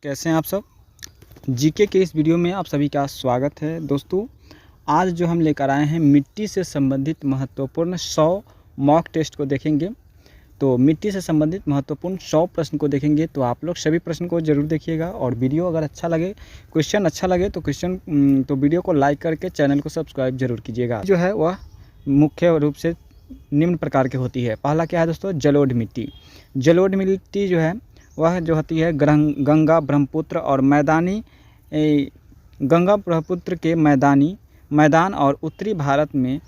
कैसे हैं आप सब। जीके के इस वीडियो में आप सभी का स्वागत है। दोस्तों आज जो हम लेकर आए हैं मिट्टी से संबंधित महत्वपूर्ण 100 मॉक टेस्ट को देखेंगे। तो मिट्टी से संबंधित महत्वपूर्ण 100 प्रश्न को देखेंगे। तो आप लोग सभी प्रश्न को जरूर देखिएगा और वीडियो अगर अच्छा लगे, क्वेश्चन अच्छा लगे तो वीडियो को लाइक करके चैनल को सब्सक्राइब जरूर कीजिएगा। जो है वह मुख्य रूप से निम्न प्रकार की होती है। पहला क्या है दोस्तों, जलोढ़ मिट्टी। जलोढ़ मिट्टी जो है वह जो होती है गंगा ब्रह्मपुत्र और मैदानी गंगा ब्रह्मपुत्र के मैदान और उत्तरी भारत में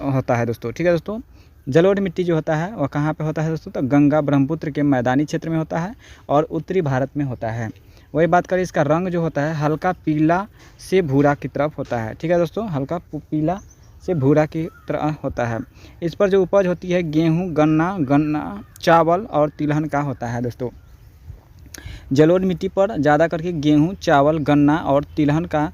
होता है दोस्तों। ठीक है दोस्तों, जलोढ़ मिट्टी जो होता है वह कहाँ पे होता है दोस्तों, तो गंगा ब्रह्मपुत्र के मैदानी क्षेत्र में होता है और उत्तरी भारत में होता है। वही बात करें, इसका रंग जो होता है हल्का पीला से भूरा की तरफ होता है। ठीक है दोस्तों, हल्का पीला से भूरा की तरह होता है। इस पर जो उपज होती है गेहूं, गन्ना, चावल और तिलहन का होता है दोस्तों। जलोढ़ मिट्टी पर ज़्यादा करके गेहूं, चावल, गन्ना और तिलहन का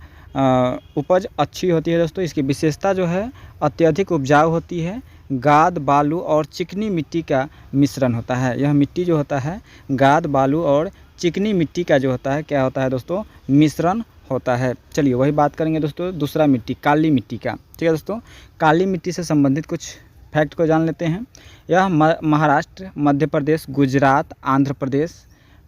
उपज अच्छी होती है दोस्तों। इसकी विशेषता जो है अत्यधिक उपजाऊ होती है। गाद, बालू और चिकनी मिट्टी का मिश्रण होता है। यह मिट्टी जो होता है गाद, बालू और चिकनी मिट्टी का जो होता है क्या होता है दोस्तों, मिश्रण होता है। चलिए वही बात करेंगे दोस्तों दूसरा मिट्टी, काली मिट्टी का। ठीक है दोस्तों, काली मिट्टी से संबंधित कुछ फैक्ट को जान लेते हैं। यह महाराष्ट्र, मध्य प्रदेश, गुजरात, आंध्र प्रदेश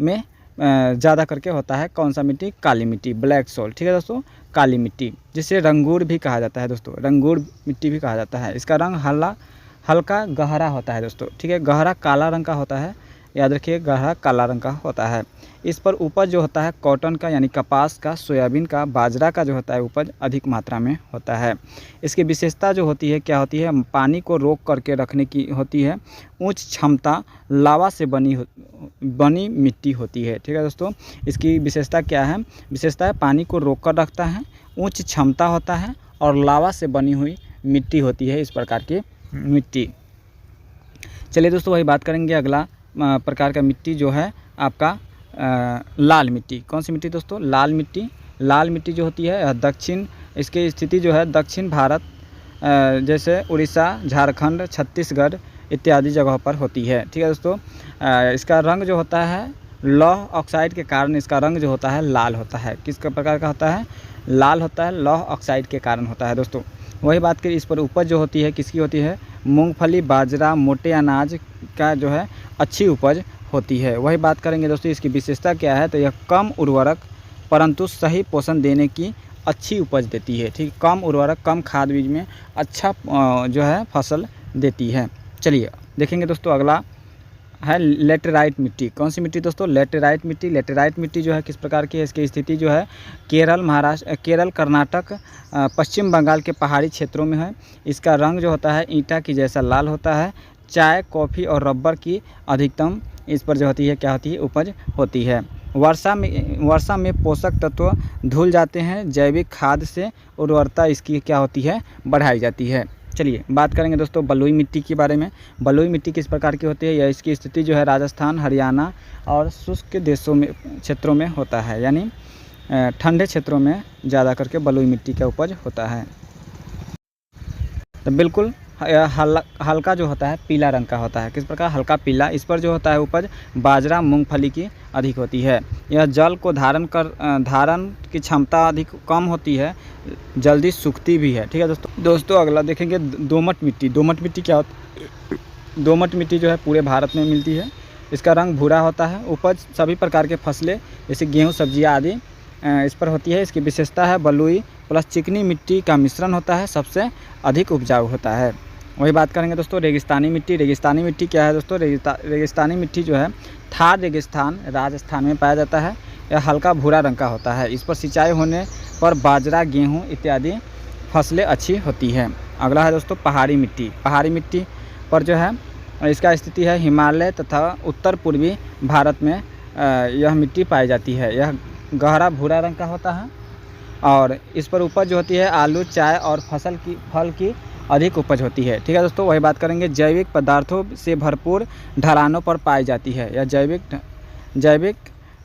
में ज़्यादा करके होता है। कौन सा मिट्टी, काली मिट्टी, ब्लैक सॉइल। ठीक है दोस्तों, काली मिट्टी जिसे रंगूर भी कहा जाता है दोस्तों, रंगूर मिट्टी भी कहा जाता है। इसका रंग हल्का गहरा होता है दोस्तों। ठीक है, गहरा काला रंग का होता है, याद रखिए गहरा काला रंग का होता है। इस पर उपज जो होता है कॉटन का यानी कपास का, सोयाबीन का, बाजरा का जो होता है उपज अधिक मात्रा में होता है। इसकी विशेषता जो होती है क्या होती है, पानी को रोक करके रखने की होती है। उच्च क्षमता लावा से बनी मिट्टी होती है। ठीक है दोस्तों, इसकी विशेषता क्या है, विशेषता है पानी को रोक कर रखता है, उच्च क्षमता होता है और लावा से बनी हुई मिट्टी होती है इस प्रकार की मिट्टी। चलिए दोस्तों वही बात करेंगे अगला प्रकार का मिट्टी जो है आपका लाल मिट्टी। कौन सी मिट्टी दोस्तों, लाल मिट्टी। लाल मिट्टी जो होती है दक्षिण, इसकी स्थिति जो है दक्षिण भारत जैसे उड़ीसा, झारखंड, छत्तीसगढ़ इत्यादि जगहों पर होती है। ठीक है दोस्तों, इसका रंग जो होता है लौह ऑक्साइड के कारण इसका रंग जो होता है लाल होता है। किस प्रकार का होता है, लाल होता है, लौह ऑक्साइड के कारण होता है दोस्तों। वही बात करें, इस पर उपज जो होती है किसकी होती है, मूंगफली, बाजरा, मोटे अनाज का जो है अच्छी उपज होती है। वही बात करेंगे दोस्तों, इसकी विशेषता क्या है, तो यह कम उर्वरक परंतु सही पोषण देने की अच्छी उपज देती है। ठीक, कम उर्वरक, कम खाद बीज में अच्छा जो है फसल देती है। चलिए देखेंगे दोस्तों अगला है लेटेराइट मिट्टी। कौन सी मिट्टी दोस्तों, लेटेराइट मिट्टी। लेटेराइट मिट्टी जो है किस प्रकार की है, इसकी स्थिति जो है केरल, महाराष्ट्र, केरल, कर्नाटक, पश्चिम बंगाल के पहाड़ी क्षेत्रों में है। इसका रंग जो होता है ईंटा की जैसा लाल होता है। चाय, कॉफ़ी और रबर की अधिकतम इस पर जो होती है क्या होती है, उपज होती है। वर्षा में पोषक तत्व धुल जाते हैं। जैविक खाद से उर्वरता इसकी क्या होती है, बढ़ाई जाती है। चलिए बात करेंगे दोस्तों बलुई मिट्टी के बारे में। बलुई मिट्टी किस प्रकार की होती है, या इसकी स्थिति जो है राजस्थान, हरियाणा और शुष्क देशों में क्षेत्रों में होता है, यानी ठंडे क्षेत्रों में ज़्यादा करके बलुई मिट्टी का उपज होता है। तो बिल्कुल हल्का जो होता है पीला रंग का होता है। किस प्रकार, हल्का पीला। इस पर जो होता है उपज बाजरा, मूंगफली की अधिक होती है। यह जल को धारण की क्षमता अधिक कम होती है, जल्दी सूखती भी है। ठीक है दोस्तों अगला देखेंगे दोमट मिट्टी। दोमट मिट्टी क्या होती है, दोमट मिट्टी जो है पूरे भारत में मिलती है। इसका रंग भूरा होता है। उपज सभी प्रकार के फसलें जैसे गेहूँ, सब्जियाँ आदि इस पर होती है। इसकी विशेषता है बलुई प्लस चिकनी मिट्टी का मिश्रण होता है, सबसे अधिक उपजाऊ होता है। वही बात करेंगे दोस्तों रेगिस्तानी मिट्टी। रेगिस्तानी मिट्टी क्या है दोस्तों, रेगिस्तानी मिट्टी जो है थार रेगिस्तान राजस्थान में पाया जाता है। यह हल्का भूरा रंग का होता है। इस पर सिंचाई होने पर बाजरा, गेहूं इत्यादि फसलें अच्छी होती है। अगला है दोस्तों पहाड़ी मिट्टी। पहाड़ी मिट्टी पर जो है इसका स्थिति है हिमालय तथा उत्तर पूर्वी भारत में यह मिट्टी पाई जाती है। यह गहरा भूरा रंग का होता है और इस पर उपज जो होती है आलू, चाय और फल की अधिक उपज होती है। ठीक है दोस्तों, वही बात करेंगे जैविक पदार्थों से भरपूर ढलानों पर पाई जाती है। यह जैविक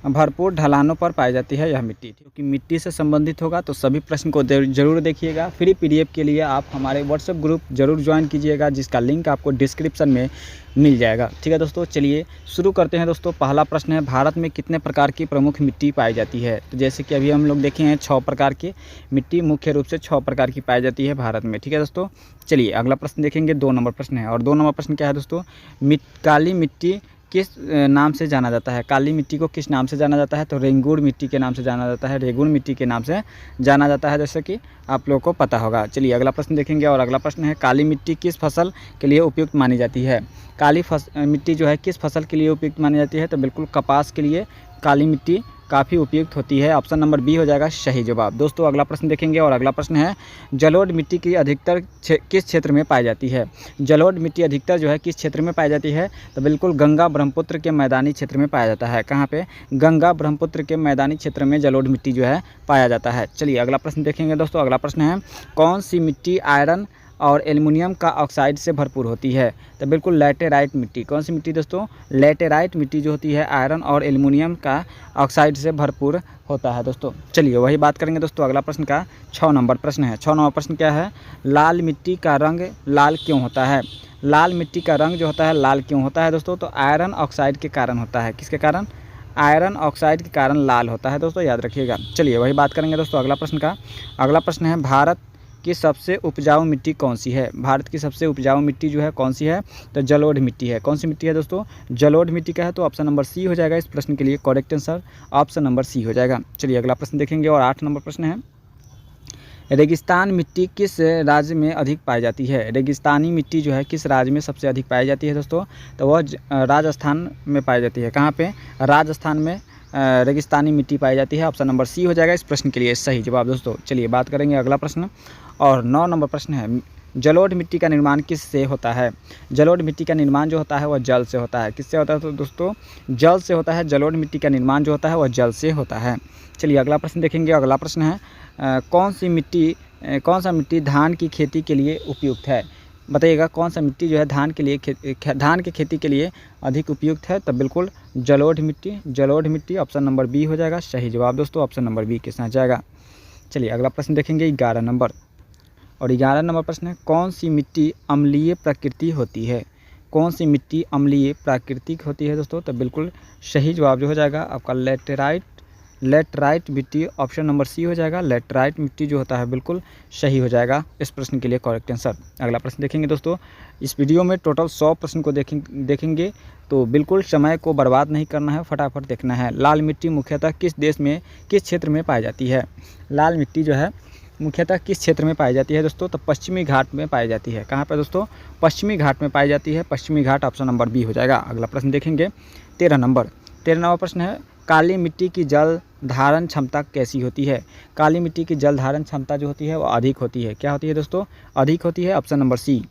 भरपूर ढलानों पर पाई जाती है यह मिट्टी। क्योंकि मिट्टी से संबंधित होगा तो सभी प्रश्न को जरूर देखिएगा। फ्री पीडीएफ के लिए आप हमारे व्हाट्सएप ग्रुप जरूर ज्वाइन कीजिएगा, जिसका लिंक आपको डिस्क्रिप्शन में मिल जाएगा। ठीक है दोस्तों, चलिए शुरू करते हैं। दोस्तों पहला प्रश्न है, भारत में कितने प्रकार की प्रमुख मिट्टी पाई जाती है? तो जैसे कि अभी हम लोग देखे हैं 6 प्रकार की मिट्टी, मुख्य रूप से 6 प्रकार की पाई जाती है भारत में। ठीक है दोस्तों, चलिए अगला प्रश्न देखेंगे। 2 नंबर प्रश्न है, और 2 नंबर प्रश्न क्या है दोस्तों? काली मिट्टी किस नाम से जाना जाता है? काली मिट्टी को किस नाम से जाना जाता है? तो रेंगुर मिट्टी के नाम से जाना जाता है, रेगुन मिट्टी के नाम से जाना जाता है, जैसे कि आप लोगों को पता होगा। चलिए अगला प्रश्न देखेंगे, और अगला प्रश्न है, काली मिट्टी किस फसल के लिए उपयुक्त मानी जाती है? काली मिट्टी जो है किस फसल के लिए उपयुक्त मानी जाती है? तो बिल्कुल कपास के लिए काली मिट्टी काफ़ी उपयुक्त होती है। ऑप्शन नंबर बी हो जाएगा सही जवाब। दोस्तों अगला प्रश्न देखेंगे, और अगला प्रश्न है, जलोढ़ मिट्टी की अधिकतर किस क्षेत्र में पाई जाती है? जलोढ़ मिट्टी अधिकतर जो है किस क्षेत्र में पाई जाती है? तो बिल्कुल गंगा ब्रह्मपुत्र के मैदानी क्षेत्र में पाया जाता है। कहाँ पे? गंगा ब्रह्मपुत्र के मैदानी क्षेत्र में जलोढ़ मिट्टी जो है पाया जाता है। चलिए अगला प्रश्न देखेंगे दोस्तों। अगला प्रश्न है, कौन सी मिट्टी आयरन और एल्युमिनियम का ऑक्साइड से भरपूर होती है? तो बिल्कुल लैटेराइट मिट्टी। कौन सी मिट्टी दोस्तों? लैटेराइट मिट्टी जो होती है आयरन और एल्युमिनियम का ऑक्साइड से भरपूर होता है दोस्तों। चलिए वही बात करेंगे दोस्तों। अगला प्रश्न का 6 नंबर प्रश्न है। 6 नंबर प्रश्न क्या है? लाल मिट्टी का रंग लाल क्यों होता है? लाल मिट्टी का रंग जो होता है लाल क्यों होता है दोस्तों? तो आयरन ऑक्साइड के कारण होता है। किसके कारण? आयरन ऑक्साइड के कारण लाल होता है दोस्तों, याद रखिएगा। चलिए वही बात करेंगे दोस्तों अगला प्रश्न का। अगला प्रश्न है, भारत की सबसे उपजाऊ मिट्टी कौन सी है? भारत की सबसे उपजाऊ मिट्टी जो है कौन सी है? तो जलोढ़ मिट्टी है। कौन सी मिट्टी है दोस्तों? जलोढ़ मिट्टी का है, तो ऑप्शन नंबर सी हो जाएगा इस प्रश्न के लिए correct answer. Option number C हो जाएगा। चलिए अगला प्रश्न देखेंगे, और 8 नंबर प्रश्न है, रेगिस्तान मिट्टी किस राज्य में अधिक पाई जाती है? रेगिस्तानी मिट्टी जो है किस राज्य में सबसे अधिक पाई जाती है दोस्तों? तो वह राजस्थान में पाई जाती है। कहाँ पे? राजस्थान में रेगिस्तानी मिट्टी पाई जाती है। ऑप्शन नंबर सी हो जाएगा इस प्रश्न के लिए सही जवाब दोस्तों। चलिए बात करेंगे अगला प्रश्न, और 9 नंबर प्रश्न है, जलोढ़ मिट्टी का निर्माण किस से होता है? जलोढ़ मिट्टी का निर्माण जो होता है वह जल से होता है। किससे होता है तो दोस्तों? जल से होता है। जलोढ़ मिट्टी का निर्माण जो होता है वह जल से होता है। चलिए अगला प्रश्न देखेंगे। अगला प्रश्न है, कौन सा मिट्टी धान की खेती के लिए उपयुक्त है? बताइएगा कौन सा मिट्टी जो है धान की खेती के लिए अधिक उपयुक्त है? तो बिल्कुल जलोढ़ मिट्टी। जलोढ़ मिट्टी ऑप्शन नंबर बी हो जाएगा सही जवाब दोस्तों। ऑप्शन नंबर बी के साथ जाएगा। चलिए अगला प्रश्न देखेंगे 11 नंबर, और 11 नंबर प्रश्न है, कौन सी मिट्टी अम्लीय प्रकृति होती है? कौन सी मिट्टी अम्लीय प्राकृतिक होती है दोस्तों? तो बिल्कुल सही जवाब जो हो जाएगा आपका लेटराइट मिट्टी। ऑप्शन नंबर सी हो जाएगा। लेटराइट मिट्टी जो होता है बिल्कुल सही हो जाएगा इस प्रश्न के लिए करेक्ट आंसर। अगला प्रश्न देखेंगे दोस्तों। इस वीडियो में टोटल 100 प्रश्न को देखेंगे, तो बिल्कुल समय को बर्बाद नहीं करना है, फटाफट देखना है। लाल मिट्टी मुख्यतः किस क्षेत्र में पाई जाती है? लाल मिट्टी जो है मुख्यतः किस क्षेत्र में पाई जाती है दोस्तों? तो पश्चिमी घाट में पाई जाती है। कहाँ पर दोस्तों? पश्चिमी घाट में पाई जाती है। पश्चिमी घाट ऑप्शन नंबर बी हो जाएगा। अगला प्रश्न देखेंगे 13 नंबर। 13 नंबर प्रश्न है, काली मिट्टी की जल धारण क्षमता कैसी होती है? काली मिट्टी की जल धारण क्षमता जो होती है वो अधिक होती है। क्या होती है दोस्तों? अधिक होती है। Option number C.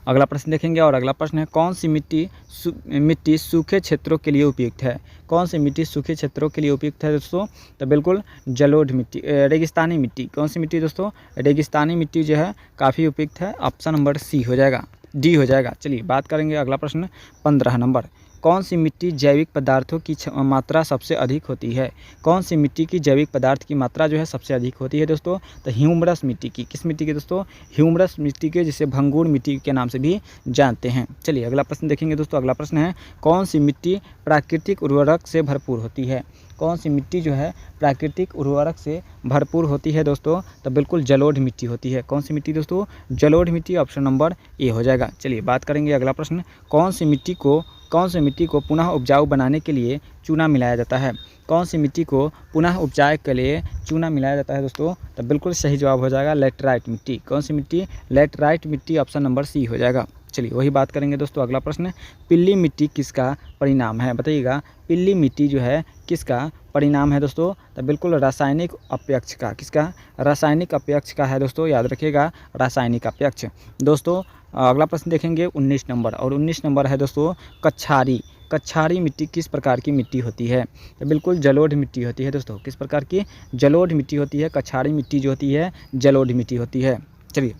अगला प्रश्न देखेंगे, और अगला प्रश्न है, कौन सी मिट्टी सूखे क्षेत्रों के लिए उपयुक्त है? कौन सी मिट्टी सूखे क्षेत्रों के लिए उपयुक्त है दोस्तों? तो बिल्कुल जलोढ़ मिट्टी। रेगिस्तानी मिट्टी। कौन सी मिट्टी दोस्तों? रेगिस्तानी मिट्टी जो है काफ़ी उपयुक्त है। ऑप्शन नंबर सी हो जाएगा, डी हो जाएगा। चलिए बात करेंगे अगला प्रश्न 15 नंबर, कौन सी मिट्टी जैविक पदार्थों की मात्रा सबसे अधिक होती है? कौन सी मिट्टी की जैविक पदार्थ की मात्रा जो है सबसे अधिक होती है दोस्तों? तो ह्यूमरस मिट्टी की। किस मिट्टी की दोस्तों? ह्यूमरस मिट्टी के, जिसे भंगूर मिट्टी के नाम से भी जानते हैं। चलिए अगला प्रश्न देखेंगे दोस्तों। अगला प्रश्न है, कौन सी मिट्टी प्राकृतिक उर्वरक से भरपूर होती है? कौन सी मिट्टी जो है प्राकृतिक उर्वरक से भरपूर होती है दोस्तों? तो बिल्कुल जलोढ़ मिट्टी होती है। कौन सी मिट्टी दोस्तों? जलोढ़ मिट्टी। ऑप्शन नंबर ए हो जाएगा। चलिए बात करेंगे अगला प्रश्न, कौन सी मिट्टी को पुनः उपजाऊ बनाने के लिए चूना मिलाया जाता है? कौन सी मिट्टी को पुनः उपजाऊ के लिए चूना मिलाया जाता है दोस्तों? तो बिल्कुल सही जवाब हो जाएगा लेटराइट मिट्टी। कौन सी मिट्टी? लेटराइट मिट्टी। ऑप्शन नंबर सी हो जाएगा। चलिए वही बात करेंगे दोस्तों। अगला प्रश्न, पीली मिट्टी किसका परिणाम है? बताइएगा पीली मिट्टी जो है किसका परिणाम है दोस्तों? तो बिल्कुल रासायनिक अपयक्ष का। किसका? रासायनिक अपयक्ष का है दोस्तों, याद रखिएगा रासायनिक अपयक्ष। दोस्तों अगला प्रश्न देखेंगे 19 नंबर, और 19 नंबर है दोस्तों कच्छारी मिट्टी किस प्रकार की मिट्टी होती है? तो बिल्कुल जलोढ़ मिट्टी होती है दोस्तों। किस प्रकार की? जलोढ़ मिट्टी होती है। कच्छारी मिट्टी जो होती है जलोढ़ मिट्टी होती है। चलिए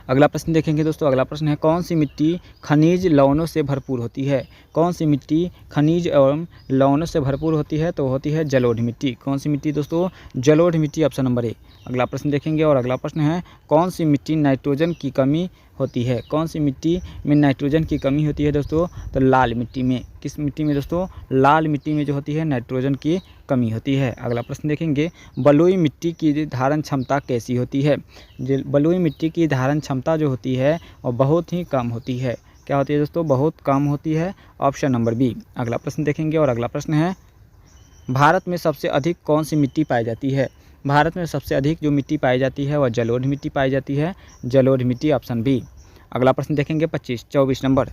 अगला प्रश्न देखेंगे दोस्तों। अगला प्रश्न है कौन सी मिट्टी खनिज लवणों से भरपूर होती है? कौन सी मिट्टी खनिज एवं लवणों से भरपूर होती है? तो होती है जलोढ़ मिट्टी। कौन सी मिट्टी दोस्तों? जलोढ़ मिट्टी, ऑप्शन नंबर ए। अगला प्रश्न देखेंगे और अगला प्रश्न है कौन सी मिट्टी नाइट्रोजन की कमी होती है? कौन सी मिट्टी में नाइट्रोजन की कमी होती है दोस्तों? तो लाल मिट्टी में। किस मिट्टी में दोस्तों? लाल मिट्टी में जो होती है नाइट्रोजन की कमी होती है। अगला प्रश्न देखेंगे बलुई मिट्टी की धारण क्षमता कैसी होती है? बलुई मिट्टी की धारण क्षमता जो होती है वो बहुत ही कम होती है। क्या होती है दोस्तों? बहुत कम होती है, ऑप्शन नंबर बी। अगला प्रश्न देखेंगे और अगला प्रश्न है भारत में सबसे अधिक कौन सी मिट्टी पाई जाती है? भारत में सबसे अधिक जो मिट्टी पाई जाती है वह जलोढ़ मिट्टी पाई जाती है, जलोढ़ मिट्टी, ऑप्शन बी। अगला प्रश्न देखेंगे 24 नंबर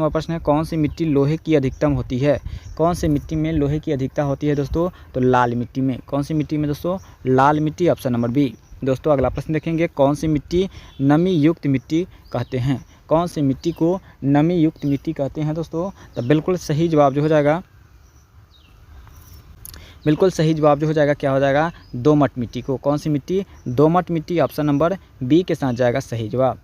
प्रश्न है कौन सी मिट्टी लोहे की अधिकतम होती है? कौन सी मिट्टी में लोहे की अधिकता होती है दोस्तों? तो लाल मिट्टी में। कौन सी मिट्टी में दोस्तों? लाल मिट्टी, ऑप्शन नंबर बी। दोस्तों अगला प्रश्न देखेंगे कौन सी मिट्टी नमी युक्त मिट्टी कहते हैं? कौन सी मिट्टी को नमी युक्त मिट्टी कहते हैं दोस्तों? तो बिल्कुल सही जवाब जो हो जाएगा, बिल्कुल सही जवाब जो हो जाएगा क्या हो जाएगा? दोमट मिट्टी को। कौन सी मिट्टी? दोमट मिट्टी, ऑप्शन नंबर बी के साथ जाएगा सही जवाब।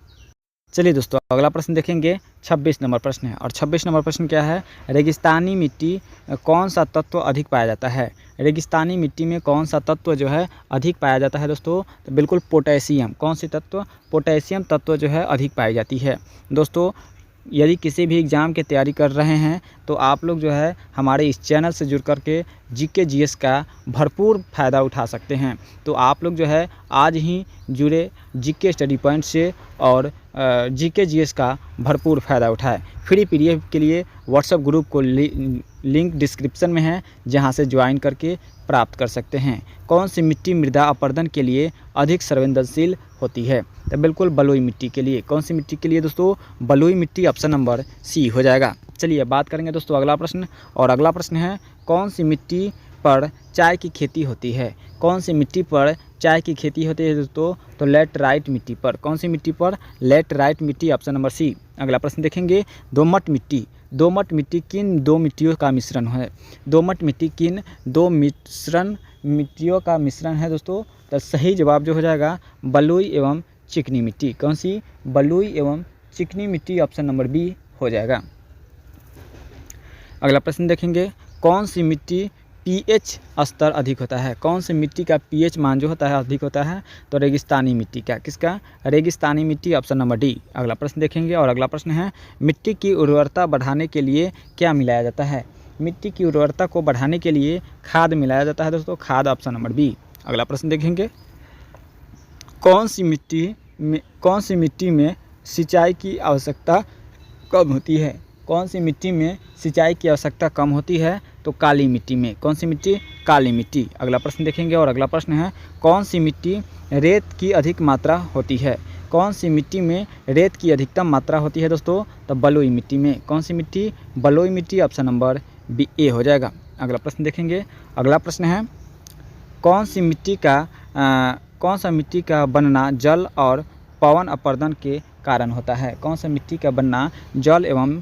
चलिए दोस्तों अगला प्रश्न देखेंगे 26 नंबर प्रश्न है और 26 नंबर प्रश्न क्या है? रेगिस्तानी मिट्टी कौन सा तत्व अधिक पाया जाता है? रेगिस्तानी मिट्टी में कौन सा तत्व जो है अधिक पाया जाता है दोस्तों? तो बिल्कुल पोटेशियम। कौन सी तत्व? पोटेशियम तत्व जो है अधिक पाई जाती है। दोस्तों यदि किसी भी एग्ज़ाम की तैयारी कर रहे हैं तो आप लोग जो है हमारे इस चैनल से जुड़ कर के जीके जीएस का भरपूर फ़ायदा उठा सकते हैं। तो आप लोग जो है आज ही जुड़े जीके स्टडी पॉइंट से और जीके जीएस का भरपूर फ़ायदा उठाएं। फ्री पीडीएफ के लिए व्हाट्सएप ग्रुप को लिंक डिस्क्रिप्शन में है जहां से ज्वाइन करके प्राप्त कर सकते हैं। कौन सी मिट्टी मृदा अपरदन के लिए अधिक संवेदनशील होती है? तो बिल्कुल बलुई मिट्टी के लिए। कौन सी मिट्टी के लिए दोस्तों? बलुई मिट्टी, ऑप्शन नंबर सी हो जाएगा। चलिए बात करेंगे दोस्तों अगला प्रश्न और अगला प्रश्न है कौन सी मिट्टी पर चाय की खेती होती है? कौन सी मिट्टी पर चाय की खेती होती है दोस्तों? तो लेटराइट मिट्टी पर। कौन सी मिट्टी पर? लेटराइट मिट्टी, ऑप्शन नंबर सी। अगला प्रश्न देखेंगे दोमट मिट्टी। दोमट मिट्टी किन दो मिट्टियों का मिश्रण है? दोमट मिट्टी किन दो मिट्टियों का मिश्रण है दोस्तों? तो सही जवाब जो हो जाएगा बलुई एवं चिकनी मिट्टी। कौन सी? बलुई एवं चिकनी मिट्टी, ऑप्शन नंबर बी हो जाएगा। अगला प्रश्न देखेंगे कौन सी मिट्टी पीएच स्तर अधिक होता है? कौन सी मिट्टी का पीएच मान जो होता है अधिक होता है? तो रेगिस्तानी मिट्टी का। किसका? रेगिस्तानी मिट्टी, ऑप्शन नंबर डी। अगला प्रश्न देखेंगे और अगला प्रश्न है मिट्टी की उर्वरता बढ़ाने के लिए क्या मिलाया जाता है? मिट्टी की उर्वरता को बढ़ाने के लिए खाद मिलाया जाता है दोस्तों, खाद, ऑप्शन नंबर बी। अगला प्रश्न देखेंगे कौन सी मिट्टी में सिंचाई की आवश्यकता कम होती है? कौन सी मिट्टी में सिंचाई की आवश्यकता कम होती है? तो काली मिट्टी में। कौन सी मिट्टी? काली मिट्टी। अगला प्रश्न देखेंगे और अगला प्रश्न है कौन सी मिट्टी रेत की अधिक मात्रा होती है? कौन सी मिट्टी में रेत की अधिकतम मात्रा होती है दोस्तों? तो बलुई मिट्टी में। कौन सी मिट्टी? बलुई मिट्टी, ऑप्शन नंबर बी ए हो जाएगा। अगला प्रश्न देखेंगे। अगला प्रश्न है कौन सा मिट्टी का बनना जल और पवन अपरदन के कारण होता है? कौन सा मिट्टी का बनना जल एवं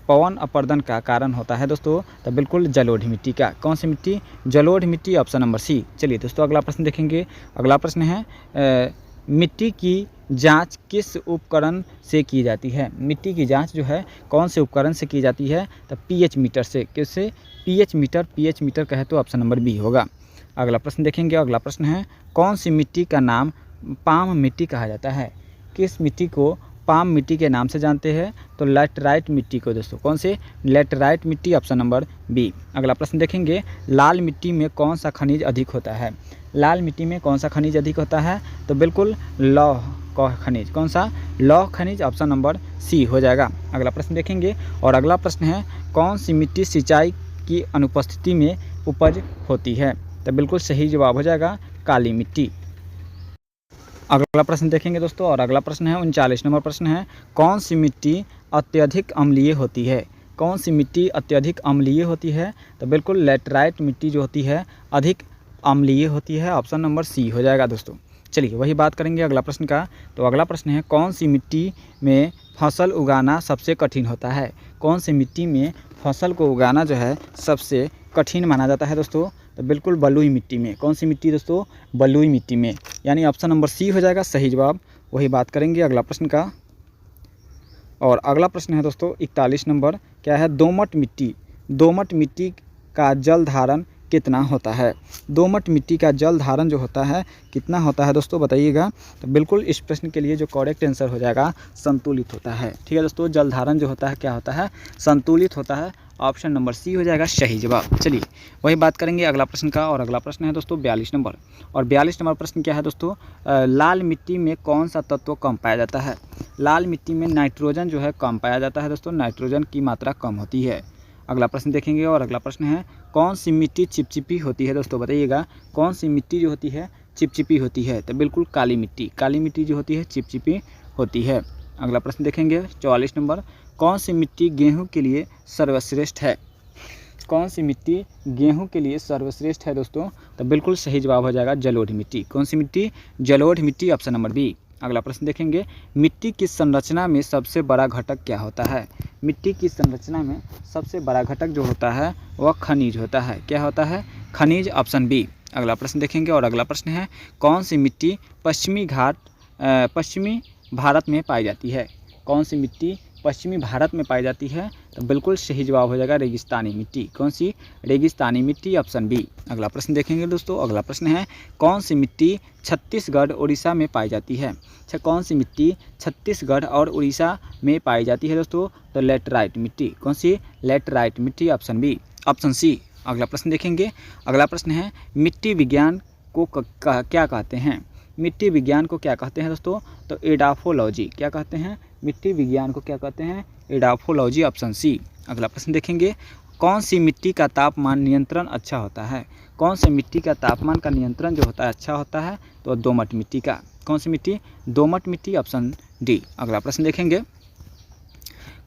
पवन अपरदन का कारण होता है दोस्तों? तो बिल्कुल जलोढ़ मिट्टी का। कौन सी मिट्टी? जलोढ़ मिट्टी, ऑप्शन नंबर सी। चलिए दोस्तों अगला प्रश्न देखेंगे। अगला प्रश्न है मिट्टी की जांच किस उपकरण से की जाती है? मिट्टी की जांच जो है कौन से उपकरण से की जाती है? तो पीएच मीटर से। किससे? पीएच मीटर कहे तो ऑप्शन नंबर बी होगा। अगला प्रश्न देखेंगे। अगला प्रश्न है कौन सी मिट्टी का नाम पाम मिट्टी कहा जाता है? किस मिट्टी को पाम मिट्टी के नाम से जानते हैं? तो लेटराइट मिट्टी को दोस्तों। कौन से? लेटराइट मिट्टी, ऑप्शन नंबर बी। अगला प्रश्न देखेंगे लाल मिट्टी में कौन सा खनिज अधिक होता है? लाल मिट्टी में कौन सा खनिज अधिक होता है? तो बिल्कुल लौह का खनिज। कौन सा? लौह खनिज, ऑप्शन नंबर सी हो जाएगा। अगला प्रश्न देखेंगे और अगला प्रश्न है कौन सी मिट्टी सिंचाई की अनुपस्थिति में उपज होती है? तो बिल्कुल सही जवाब हो जाएगा काली मिट्टी। अगला प्रश्न देखेंगे दोस्तों और अगला प्रश्न है 39 नंबर प्रश्न है कौन सी मिट्टी अत्यधिक अम्लीय होती है? कौन सी मिट्टी अत्यधिक अम्लीय होती है? तो बिल्कुल लेटराइट मिट्टी जो होती है अधिक अम्लीय होती है, ऑप्शन नंबर सी हो जाएगा दोस्तों। चलिए वही बात करेंगे अगला प्रश्न का। तो अगला प्रश्न है कौन सी मिट्टी में फसल उगाना सबसे कठिन होता है? कौन सी मिट्टी में फसल को उगाना जो है सबसे कठिन माना जाता है दोस्तों? तो बिल्कुल बलुई मिट्टी में। कौन सी मिट्टी दोस्तों? बलुई मिट्टी में, यानी ऑप्शन नंबर सी हो जाएगा सही जवाब वही बात करेंगे अगला प्रश्न का। और अगला प्रश्न है दोस्तों 41 नंबर, क्या है, दोमट मिट्टी, दोमट मिट्टी का जल धारण कितना होता है। दोमट मिट्टी का जल धारण जो होता है कितना होता है दोस्तों, बताइएगा। तो बिल्कुल इस प्रश्न के लिए जो करेक्ट आंसर हो जाएगा संतुलित होता है। ठीक है दोस्तों, जल धारण जो होता है क्या होता है, संतुलित होता है। ऑप्शन नंबर सी हो जाएगा सही जवाब। चलिए वही बात करेंगे अगला प्रश्न का। और अगला प्रश्न है दोस्तों 42 नंबर। और 42 नंबर प्रश्न क्या है दोस्तों, लाल मिट्टी में कौन सा तत्व कम पाया जाता है। लाल मिट्टी में नाइट्रोजन जो है कम पाया जाता है दोस्तों, नाइट्रोजन की मात्रा कम होती है। अगला प्रश्न देखेंगे। और अगला प्रश्न है, कौन सी मिट्टी चिपचिपी होती है दोस्तों, बताइएगा। कौन सी मिट्टी जो होती है चिपचिपी होती है, तो बिल्कुल काली मिट्टी, काली मिट्टी जो होती है चिपचिपी होती है। अगला प्रश्न देखेंगे 44 नंबर, कौन सी मिट्टी गेहूं के लिए सर्वश्रेष्ठ है। कौन सी मिट्टी गेहूं के लिए सर्वश्रेष्ठ है दोस्तों, तो बिल्कुल सही जवाब हो जाएगा जलोढ़ मिट्टी। कौन सी मिट्टी, जलोढ़ मिट्टी, ऑप्शन नंबर बी। अगला प्रश्न देखेंगे, मिट्टी की संरचना में सबसे बड़ा घटक क्या होता है। मिट्टी की संरचना में सबसे बड़ा घटक जो होता है वह खनिज होता है। क्या होता है, खनिज, ऑप्शन बी। अगला प्रश्न देखेंगे। और अगला प्रश्न है, कौन सी मिट्टी पश्चिमी भारत में पाई जाती है। कौन सी मिट्टी पश्चिमी भारत में पाई जाती है, तो बिल्कुल सही जवाब हो जाएगा रेगिस्तानी मिट्टी। कौन सी, रेगिस्तानी मिट्टी, ऑप्शन बी। अगला प्रश्न देखेंगे दोस्तों। अगला प्रश्न है, कौन सी मिट्टी छत्तीसगढ़ उड़ीसा में पाई जाती है। अच्छा, कौन सी मिट्टी छत्तीसगढ़ और उड़ीसा में पाई जाती है दोस्तों, तो लेटराइट मिट्टी। कौन सी, लेटराइट मिट्टी, ऑप्शन बी, ऑप्शन सी। अगला प्रश्न देखेंगे। अगला प्रश्न है, मिट्टी विज्ञान को क्या कहते हैं। मिट्टी विज्ञान को क्या कहते हैं दोस्तों, तो एडाफोलॉजी। क्या कहते हैं, मिट्टी विज्ञान को क्या कहते हैं, एडाफोलॉजी, ऑप्शन सी। अगला प्रश्न देखेंगे, कौन सी मिट्टी का तापमान नियंत्रण अच्छा होता है। कौन सी मिट्टी का तापमान का नियंत्रण जो होता है अच्छा होता है, तो दोमट मिट्टी का। कौन सी मिट्टी, दोमट मिट्टी, ऑप्शन डी। अगला प्रश्न देखेंगे,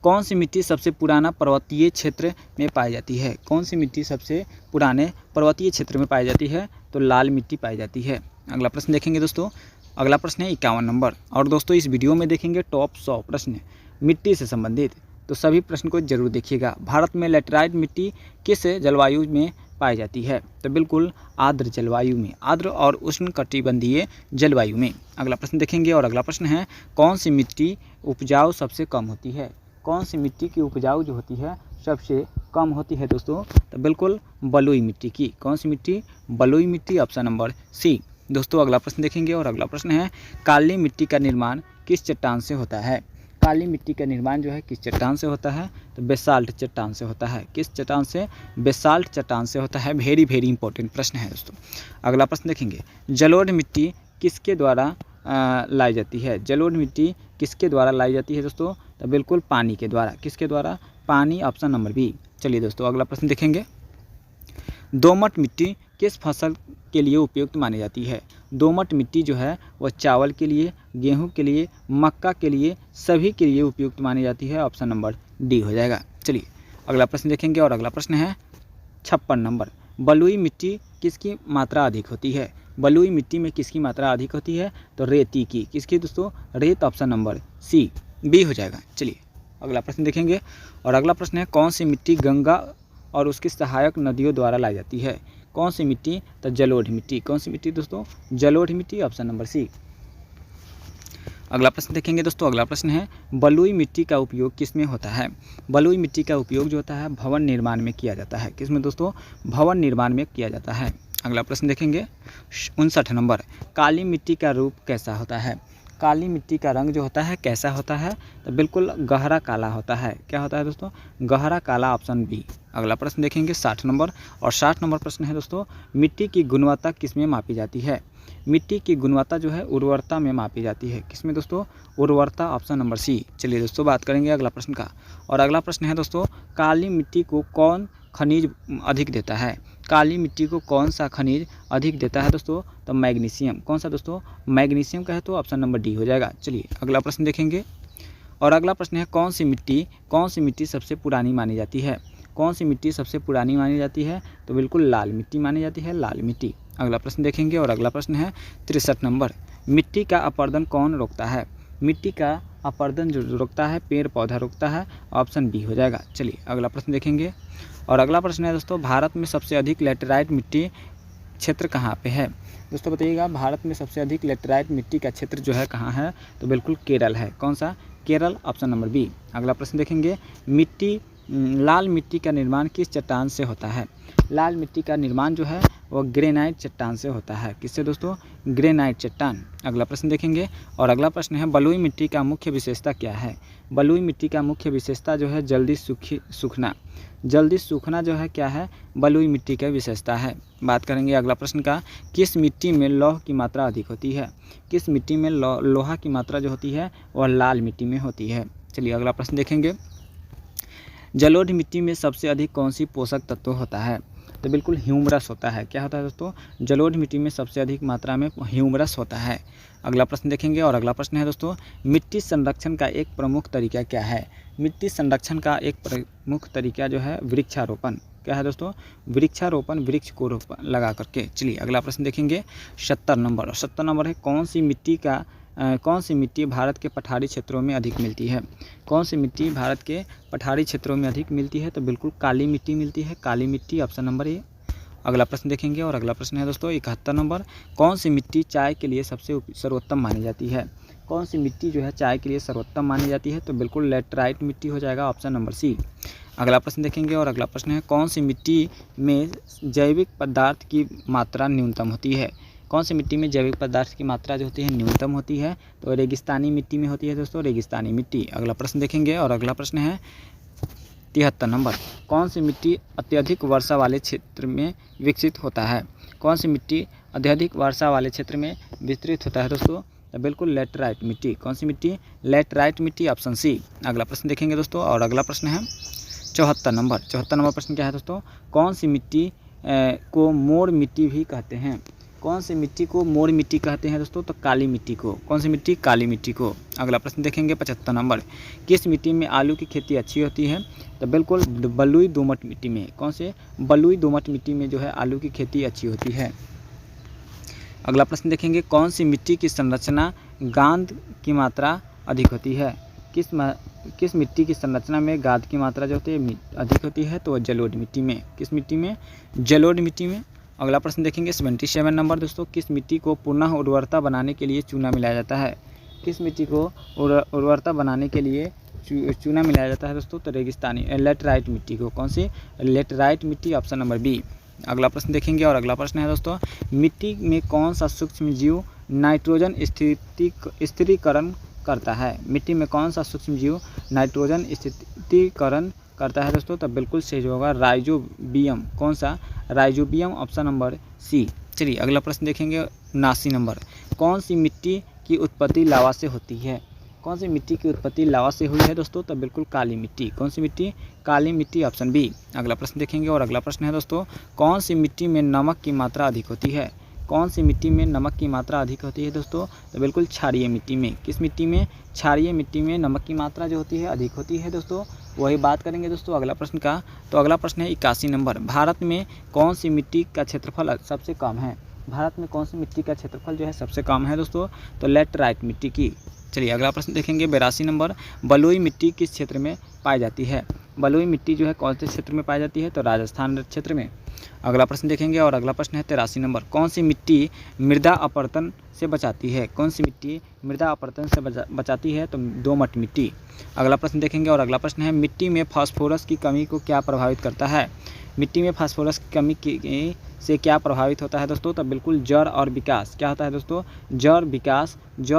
कौन सी मिट्टी सबसे पुराना पर्वतीय क्षेत्र में पाई जाती है। कौन सी मिट्टी सबसे पुराने पर्वतीय क्षेत्र में पाई जाती है, तो लाल मिट्टी पाई जाती है। अगला प्रश्न देखेंगे दोस्तों। अगला प्रश्न है 51 नंबर। और दोस्तों इस वीडियो में देखेंगे टॉप 100 प्रश्न मिट्टी से संबंधित, तो सभी प्रश्न को जरूर देखिएगा। भारत में लेटराइट मिट्टी किस जलवायु में पाई जाती है, तो बिल्कुल आर्द्र जलवायु में, आर्द्र और उष्णकटिबंधीय जलवायु में। अगला प्रश्न देखेंगे। और अगला प्रश्न है, कौन सी मिट्टी उपजाऊ सबसे कम होती है। कौन सी मिट्टी की उपजाऊ जो होती है सबसे कम होती है दोस्तों, तो बिल्कुल बलुई मिट्टी की। कौन सी मिट्टी, बलुई मिट्टी, ऑप्शन नंबर सी। दोस्तों अगला प्रश्न देखेंगे। और अगला प्रश्न है, काली मिट्टी का निर्माण किस चट्टान से होता है। काली मिट्टी का निर्माण जो है किस चट्टान से होता है, तो बेसाल्ट चट्टान से होता है। किस चट्टान से, बेसाल्ट चट्टान से होता है। वेरी वेरी इंपॉर्टेंट प्रश्न है दोस्तों। अगला प्रश्न देखेंगे, जलोढ़ मिट्टी किसके द्वारा लाई जाती है। जलोढ़ मिट्टी किसके द्वारा लाई जाती है दोस्तों, तो बिल्कुल पानी के द्वारा। किसके द्वारा, पानी, ऑप्शन नंबर बी। चलिए दोस्तों अगला प्रश्न देखेंगे, दोमट मिट्टी किस फसल के लिए उपयुक्त मानी जाती है। दोमट मिट्टी जो है वह चावल के लिए, गेहूं के लिए, मक्का के लिए, सभी के लिए उपयुक्त मानी जाती है। ऑप्शन नंबर डी हो जाएगा। चलिए अगला प्रश्न देखेंगे। और अगला प्रश्न है 56 नंबर, बलुई मिट्टी किसकी मात्रा अधिक होती है। बलुई मिट्टी में किसकी मात्रा अधिक होती है, तो रेती की। किसकी दोस्तों, रेत, ऑप्शन नंबर सी, बी हो जाएगा। चलिए अगला प्रश्न देखेंगे। और अगला प्रश्न है, कौन सी मिट्टी गंगा और उसकी सहायक नदियों द्वारा लाई जाती है। कौन सी मिट्टी, तो जलोढ़ मिट्टी। कौन सी मिट्टी दोस्तों, जलोढ़ मिट्टी, ऑप्शन नंबर सी। अगला प्रश्न देखेंगे दोस्तों। अगला प्रश्न है, बलुई मिट्टी का उपयोग किस में होता है। बलुई मिट्टी का उपयोग जो होता है भवन निर्माण में किया जाता है। किस में दोस्तों, भवन निर्माण में किया जाता है। अगला प्रश्न देखेंगे 59 नंबर, काली मिट्टी का रूप कैसा होता है। काली मिट्टी का रंग जो होता है कैसा होता है, तो बिल्कुल गहरा काला होता है। क्या होता है दोस्तों, गहरा काला, ऑप्शन बी। अगला प्रश्न देखेंगे 60 नंबर। और 60 नंबर प्रश्न है दोस्तों, मिट्टी की गुणवत्ता किस में मापी जाती है। मिट्टी की गुणवत्ता जो है उर्वरता में मापी जाती है। किस में दोस्तों, उर्वरता, ऑप्शन नंबर सी। चलिए दोस्तों बात करेंगे अगला प्रश्न का। और अगला प्रश्न है दोस्तों, काली मिट्टी को कौन खनिज अधिक देता है। काली मिट्टी को कौन सा खनिज अधिक देता है दोस्तों, तो मैग्नीशियम। कौन सा दोस्तों, मैग्नीशियम का है, तो ऑप्शन नंबर डी हो जाएगा। चलिए अगला प्रश्न देखेंगे। और अगला प्रश्न है, कौन सी मिट्टी सबसे पुरानी मानी जाती है। कौन सी मिट्टी सबसे पुरानी मानी जाती है, तो बिल्कुल लाल मिट्टी मानी जाती है, लाल मिट्टी। अगला प्रश्न देखेंगे। और अगला प्रश्न है 63 नंबर, मिट्टी का अपरदन कौन रोकता है। मिट्टी का अपरदन जो रोकता है, पेड़ पौधा रोकता है, ऑप्शन बी हो जाएगा। चलिए अगला प्रश्न देखेंगे। और अगला प्रश्न है दोस्तों, भारत में सबसे अधिक लेटराइट मिट्टी क्षेत्र कहाँ पे है? दोस्तों बताइएगा, भारत में सबसे अधिक लेटराइट मिट्टी का क्षेत्र जो है कहाँ है? तो बिल्कुल केरल है। कौन सा? Kerala, option number B. अगला प्रश्न देखेंगे, लाल मिट्टी का निर्माण किस चट्टान से होता है? लाल मिट्टी का निर्माण जो है वो ग्रेनाइट चट्टान से होता है। किससे दोस्तों? ग्रेनाइट चट्टान। अगला प्रश्न देखेंगे और अगला प्रश्न है, बलुई मिट्टी का मुख्य विशेषता क्या है? बलुई मिट्टी का मुख्य विशेषता जो है जल्दी सूखना। जल्दी सूखना जो है क्या है? बलुई मिट्टी का विशेषता है। बात करेंगे अगला प्रश्न का, किस मिट्टी में लौह की मात्रा अधिक होती है? किस मिट्टी में लोहा की मात्रा जो होती है वह लाल मिट्टी में होती है। चलिए अगला प्रश्न देखेंगे, जलोढ़ मिट्टी में सबसे अधिक कौन सी पोषक तत्व होता है? तो बिल्कुल ह्यूमरस होता है। क्या होता है दोस्तों? जलोढ़ मिट्टी में सबसे अधिक मात्रा में ह्यूमरस होता है। अगला प्रश्न देखेंगे और अगला प्रश्न है दोस्तों, मिट्टी संरक्षण का एक प्रमुख तरीका क्या है? मिट्टी संरक्षण का एक प्रमुख तरीका जो है वृक्षारोपण। क्या है दोस्तों? वृक्षारोपण, वृक्ष को लगा करके। चलिए अगला प्रश्न देखेंगे 70 नंबर। 70 नंबर है, कौन सी मिट्टी भारत के पठारी क्षेत्रों में अधिक मिलती है? कौन सी मिट्टी भारत के पठारी क्षेत्रों में अधिक मिलती है? तो बिल्कुल काली मिट्टी मिलती है, काली मिट्टी, ऑप्शन नंबर ए। अगला प्रश्न देखेंगे और अगला प्रश्न है दोस्तों 71 नंबर, कौन सी मिट्टी चाय के लिए सबसे सर्वोत्तम मानी जाती है? कौन सी मिट्टी जो है चाय के लिए सर्वोत्तम मानी जाती है? तो बिल्कुल लेटराइट मिट्टी हो जाएगा, ऑप्शन नंबर सी। अगला प्रश्न देखेंगे और अगला प्रश्न है, कौन सी मिट्टी में जैविक पदार्थ की मात्रा न्यूनतम होती है? कौन सी मिट्टी में जैविक पदार्थ की मात्रा जो होती है न्यूनतम होती है? तो रेगिस्तानी मिट्टी में होती है दोस्तों, रेगिस्तानी मिट्टी। अगला प्रश्न देखेंगे और अगला प्रश्न है 73 नंबर, कौन सी मिट्टी अत्यधिक वर्षा वाले क्षेत्र में विकसित होता है? कौन सी मिट्टी अत्यधिक वर्षा वाले क्षेत्र में विस्तृत होता है दोस्तों? तो बिल्कुल लेटराइट मिट्टी। कौन सी मिट्टी? लेटराइट मिट्टी, ऑप्शन सी। अगला प्रश्न देखेंगे दोस्तों और अगला प्रश्न है 74 नंबर। 74 नंबर प्रश्न क्या है दोस्तों, कौन सी मिट्टी को मोड़ मिट्टी भी कहते हैं? कौन सी मिट्टी को मोड़ मिट्टी कहते हैं दोस्तों? तो काली मिट्टी को। कौन सी मिट्टी? काली मिट्टी को। अगला प्रश्न देखेंगे 75 नंबर, किस मिट्टी में आलू की खेती अच्छी होती है? तो बिल्कुल बलुई दोमट मिट्टी में। कौन से? बलुई दोमट मिट्टी में जो है आलू की खेती अच्छी होती है। अगला प्रश्न देखेंगे, कौन सी मिट्टी की संरचना गाद की मात्रा अधिक होती है? किस मिट्टी की संरचना में गाद की मात्रा जो होती है अधिक होती है? तो जलोढ़ मिट्टी में। किस मिट्टी में? जलोढ़ मिट्टी में। अगला प्रश्न देखेंगे 77 नंबर दोस्तों, किस मिट्टी को पुनः उर्वरता बनाने के लिए चूना मिलाया जाता है? किस मिट्टी को उर्वरता बनाने के लिए चूना मिलाया जाता है दोस्तों? तो रेगिस्तानी लेटराइट मिट्टी को। कौन सी? लेटराइट मिट्टी, ऑप्शन नंबर बी। अगला प्रश्न देखेंगे और अगला प्रश्न है दोस्तों, मिट्टी में कौन सा सूक्ष्म जीव नाइट्रोजन स्थिरीकरण करता है? मिट्टी में कौन सा सूक्ष्म जीव नाइट्रोजन स्थिरीकरण करता है दोस्तों? तो बिल्कुल सही होगा राइजोबियम। कौन सा? Rhizobium, option number C. चलिए अगला प्रश्न देखेंगे 79 नंबर, कौन सी मिट्टी की उत्पत्ति लावा से होती है? कौन सी मिट्टी की उत्पत्ति लावा से हुई है दोस्तों? तो बिल्कुल काली मिट्टी। कौन सी मिट्टी? काली मिट्टी, ऑप्शन बी। अगला प्रश्न देखेंगे और अगला प्रश्न है दोस्तों, कौन सी मिट्टी में नमक की मात्रा अधिक होती है? कौन सी मिट्टी में नमक की मात्रा अधिक होती है दोस्तों? तो बिल्कुल क्षारीय मिट्टी में। किस मिट्टी में? क्षारीय मिट्टी में नमक की मात्रा जो होती है अधिक होती है दोस्तों। वही बात करेंगे दोस्तों अगला प्रश्न का। तो अगला प्रश्न है 81 नंबर, भारत में कौन सी मिट्टी का क्षेत्रफल सबसे कम है? भारत में कौन सी मिट्टी का क्षेत्रफल जो है सबसे कम है दोस्तों? तो लेटराइट मिट्टी की। चलिए अगला प्रश्न देखेंगे 82 नंबर, बलुई मिट्टी किस क्षेत्र में पाई जाती है? बलुई मिट्टी जो है कौन से क्षेत्र में पाई जाती है? तो राजस्थान क्षेत्र में। अगला प्रश्न देखेंगे और अगला प्रश्न है 83 नंबर, कौन सी मिट्टी मृदा अपरदन से बचाती है? कौन सी मिट्टी मृदा अपरदन से बचाती है? तो दोमट मिट्टी। अगला प्रश्न देखेंगे और अगला प्रश्न है, मिट्टी में फास्फोरस की कमी को क्या प्रभावित करता है? मिट्टी में फास्फोरस की कमी से क्या प्रभावित होता है दोस्तों? तो बिल्कुल जड़ और विकास। क्या होता है दोस्तों? जड़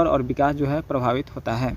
और विकास जो है प्रभावित होता है।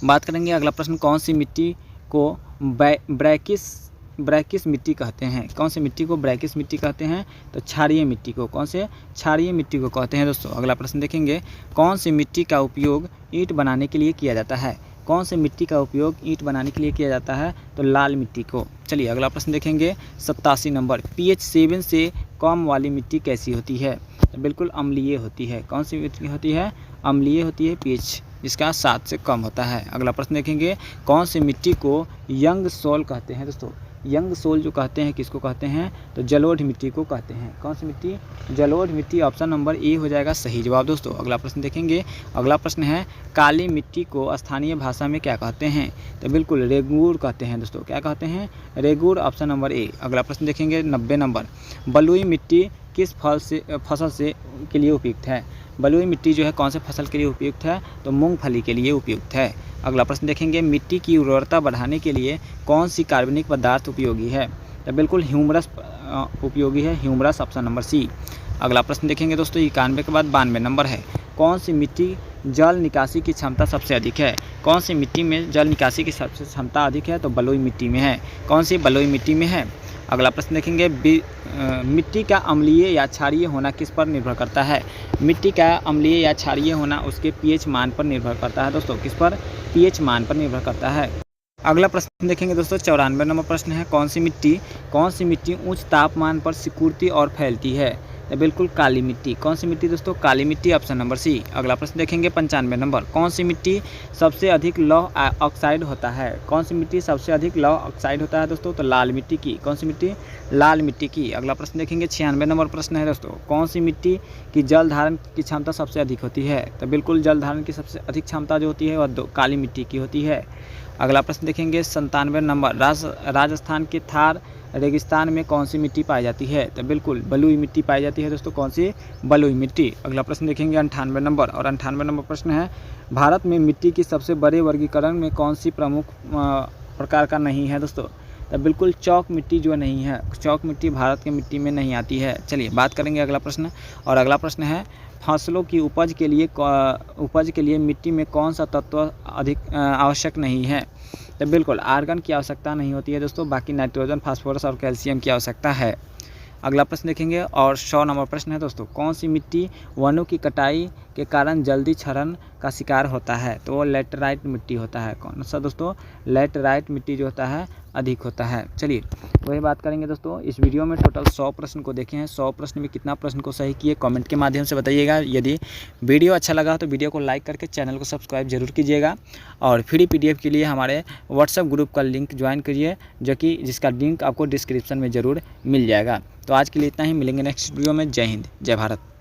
बात करेंगे अगला प्रश्न, कौन सी मिट्टी को ब्रैकिस मिट्टी कहते हैं? कौन सी मिट्टी को ब्रैकिस मिट्टी कहते हैं? तो क्षारीय मिट्टी को। कौन से? क्षारीय मिट्टी को कहते हैं दोस्तों। अगला प्रश्न देखेंगे, कौन सी मिट्टी का उपयोग ईंट बनाने के लिए किया जाता है? कौन सी मिट्टी का उपयोग ईंट बनाने के लिए किया जाता है? तो लाल मिट्टी को। चलिए अगला प्रश्न देखेंगे 87 नंबर, pH 7 से कम वाली मिट्टी कैसी होती है? तो बिल्कुल अम्लीय होती है। कौन सी मिट्टी होती है? अम्लीय होती है, pH इसका 7 से कम होता है। अगला प्रश्न देखेंगे, कौन सी मिट्टी को यंग सोल कहते हैं दोस्तों? यंग सोल जो कहते हैं किसको कहते हैं? तो जलोढ़ मिट्टी को कहते हैं। कौन सी मिट्टी? जलोढ़ मिट्टी, ऑप्शन नंबर ए हो जाएगा सही जवाब दोस्तों। अगला प्रश्न देखेंगे, अगला प्रश्न है, काली मिट्टी को स्थानीय भाषा में क्या कहते हैं? तो बिल्कुल रेगूर कहते हैं दोस्तों। क्या कहते हैं? रेगूर, ऑप्शन नंबर ए। अगला प्रश्न देखेंगे 90 नंबर, बलुई मिट्टी किस फसल से के लिए उपयुक्त है। बलुई मिट्टी जो है कौन से फसल के लिए उपयुक्त है, तो मूंगफली के लिए उपयुक्त है। अगला प्रश्न देखेंगे, मिट्टी की उर्वरता बढ़ाने के लिए कौन सी कार्बनिक पदार्थ उपयोगी है, तो बिल्कुल ह्यूमरस उपयोगी है, ह्यूमरस, ऑप्शन नंबर सी। अगला प्रश्न देखेंगे दोस्तों, 91 के बाद 92 नंबर है, कौन सी मिट्टी जल निकासी की क्षमता सबसे अधिक है। कौन सी मिट्टी में जल निकासी की सबसे क्षमता अधिक है, तो बलुई मिट्टी में है। कौन सी बलुई मिट्टी में है। अगला प्रश्न देखेंगे, मिट्टी का अम्लीय या क्षारीय होना किस पर निर्भर करता है। मिट्टी का अम्लीय या क्षारीय होना उसके पीएच मान पर निर्भर करता है दोस्तों, किस पर, पीएच मान पर निर्भर करता है। अगला प्रश्न देखेंगे दोस्तों, 94 नंबर प्रश्न है, कौन सी मिट्टी उच्च तापमान पर सिकुड़ती और फैलती है, तो बिल्कुल काली मिट्टी। कौन सी मिट्टी दोस्तों, काली मिट्टी, ऑप्शन नंबर सी। अगला प्रश्न देखेंगे 95 नंबर, कौन सी मिट्टी सबसे अधिक लौह ऑक्साइड होता है। कौन सी मिट्टी सबसे अधिक लौह ऑक्साइड होता है दोस्तों, तो लाल मिट्टी की। कौन सी मिट्टी, लाल मिट्टी की। अगला प्रश्न देखेंगे 96 नंबर प्रश्न है दोस्तों, कौन सी मिट्टी की जल धारण की क्षमता सबसे अधिक होती है, तो बिल्कुल जल धारण की सबसे अधिक क्षमता जो होती है वह काली मिट्टी की होती है। अगला प्रश्न देखेंगे 97 नंबर, राजस्थान के थार रेगिस्तान में कौन सी मिट्टी पाई जाती है, तो बिल्कुल बलुई मिट्टी पाई जाती है दोस्तों, कौन सी, बलुई मिट्टी। अगला प्रश्न देखेंगे 98 नंबर, और 98 नंबर प्रश्न है, भारत में मिट्टी की सबसे बड़े वर्गीकरण में कौन सी प्रमुख प्रकार का नहीं है दोस्तों, तो बिल्कुल चौक मिट्टी जो नहीं है, चौक मिट्टी भारत की मिट्टी में नहीं आती है। चलिए बात करेंगे अगला प्रश्न, और अगला प्रश्न है, फसलों की उपज के लिए मिट्टी में कौन सा तत्व अधिक आवश्यक नहीं है, तो बिल्कुल आर्गन की आवश्यकता नहीं होती है दोस्तों, बाकी नाइट्रोजन, फास्फोरस और कैल्शियम की आवश्यकता है। अगला प्रश्न देखेंगे, और 100 नंबर प्रश्न है दोस्तों, कौन सी मिट्टी वनों की कटाई के कारण जल्दी क्षरण का शिकार होता है, तो वो लैटेराइट मिट्टी होता है। कौन सा दोस्तों, लैटेराइट मिट्टी जो होता है अधिक होता है। चलिए वही बात करेंगे दोस्तों, इस वीडियो में टोटल 100 प्रश्न को देखे हैं, 100 प्रश्न में कितना प्रश्न को सही किए कमेंट के माध्यम से बताइएगा। यदि वीडियो अच्छा लगा तो वीडियो को लाइक करके चैनल को सब्सक्राइब जरूर कीजिएगा, और फ्री PDF के लिए हमारे व्हाट्सएप ग्रुप का लिंक ज्वाइन करिए, जिसका लिंक आपको डिस्क्रिप्शन में ज़रूर मिल जाएगा। तो आज के लिए इतना ही, मिलेंगे नेक्स्ट वीडियो में। जय हिंद, जय भारत।